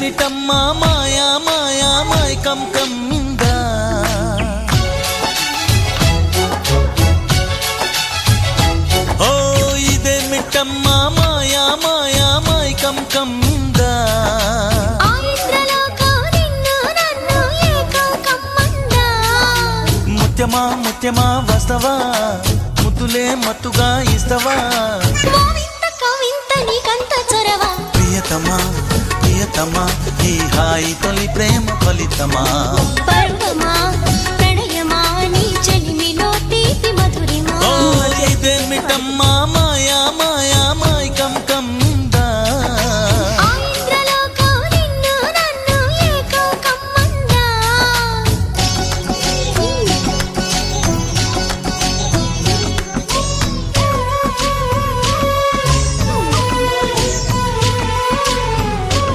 ఇదేమిటమ్మా మాయా మాయా మైకం కమ్మిందా ఓ ఇదేమిటమ్మా మాయా మాయా మైకం కమ్మిందా ముత్యమా ముత్యమా వస్తవా ముద్దులే మత్తుగా ఇస్తవా ప్రియతమా ప్రియతమా ఈ హాయి తొలి ప్రేమ ఫలితమా ఇదేమిటమ్మా మాయా మాయా మాయా